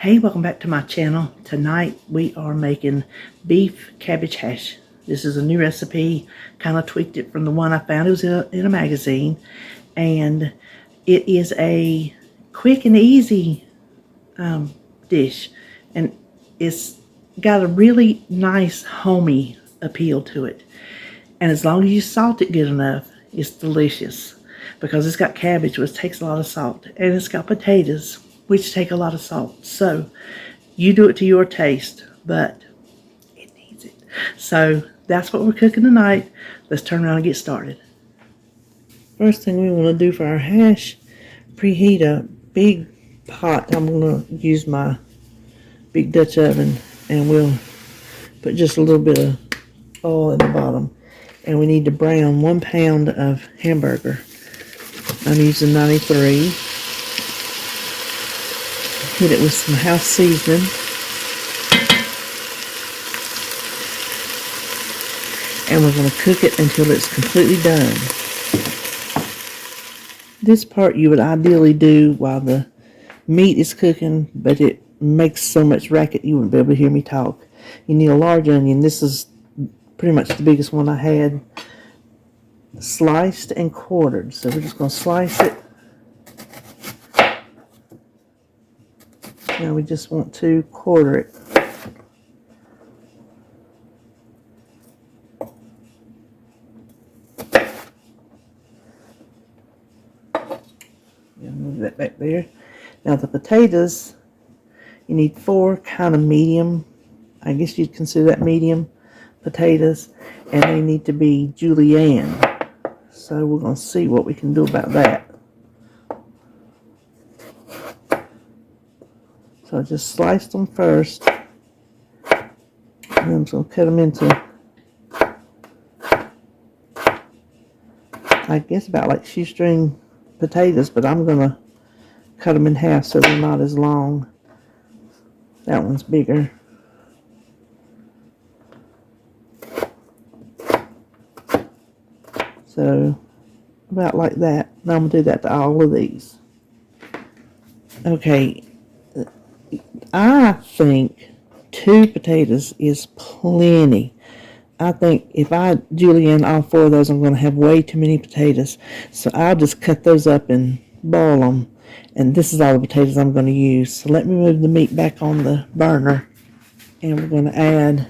Hey, welcome back to my channel. Tonight we are making beef cabbage hash. This is a new recipe, kind of tweaked it from the one I found. It was in a magazine, and it is a quick and easy dish, and it's got a really nice homey appeal to it. And as long as you salt it good enough, it's delicious, because it's got cabbage, which takes a lot of salt, and it's got potatoes, which take a lot of salt. So you do it to your taste, but it needs it. So that's what we're cooking tonight. Let's turn around and get started. First thing we want to do for our hash, preheat a big pot. I'm going to use my big Dutch oven, and we'll put just a little bit of oil in the bottom. And we need to brown 1 pound of hamburger. I'm using 93. Hit it with some house seasoning. And we're going to cook it until it's completely done. This part you would ideally do while the meat is cooking, but it makes so much racket you wouldn't be able to hear me talk. You need a large onion. This is pretty much the biggest one I had, sliced and quartered. So we're just going to slice it. Now we just want to quarter it. Move that back there. Now the potatoes, you need 4 kind of medium, I guess you'd consider that medium potatoes, and they need to be julienne. So we're going to see what we can do about that. So I just sliced them first, and then I'm just going to cut them into, I guess, about like shoestring potatoes, but I'm going to cut them in half so they're not as long. That one's bigger. So about like that. Now I'm going to do that to all of these. Okay, I think 2 potatoes is plenty. I think if I julienne all 4 of those, I'm going to have way too many potatoes. So I'll just cut those up and boil them. And this is all the potatoes I'm going to use. So let me move the meat back on the burner. And we're going to add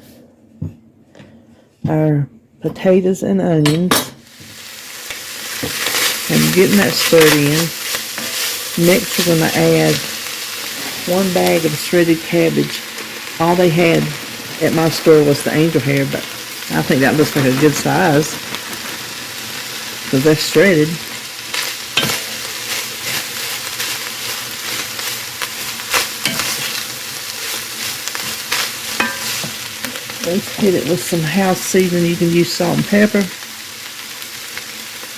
our potatoes and onions. And getting that stirred in. Next we're going to add 1 bag of shredded cabbage. All they had at my store was the angel hair, but I think that looks like a good size, because they're shredded. Let's hit it with some house seasoning. You can use salt and pepper. And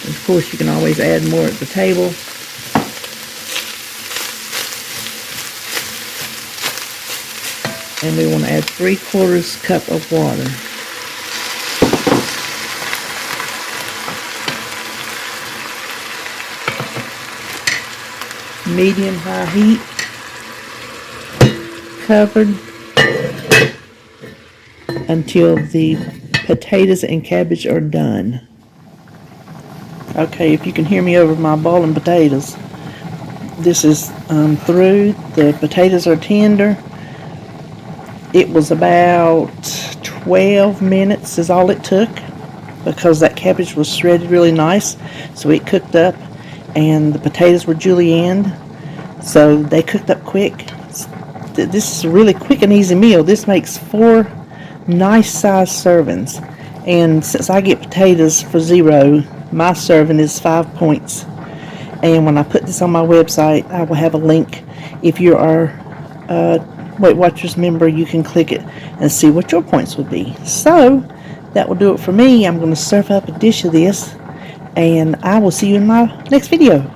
of course, you can always add more at the table. And we want to add 3/4 cup of water. Medium-high heat. Covered until the potatoes and cabbage are done. Okay, if you can hear me over my boiling potatoes, this is through. The potatoes are tender. It was about 12 minutes is all it took, because that cabbage was shredded really nice, so it cooked up, and the potatoes were julienned, so they cooked up quick. This is a really quick and easy meal. This makes 4 nice sized servings, and since I get potatoes for $0, my serving is 5 points. And when I put this on my website, I will have a link. If you are Weight Watchers member, you can click it and see what your points would be. So that will do it for me. I'm going to serve up a dish of this, and I will see you in my next video.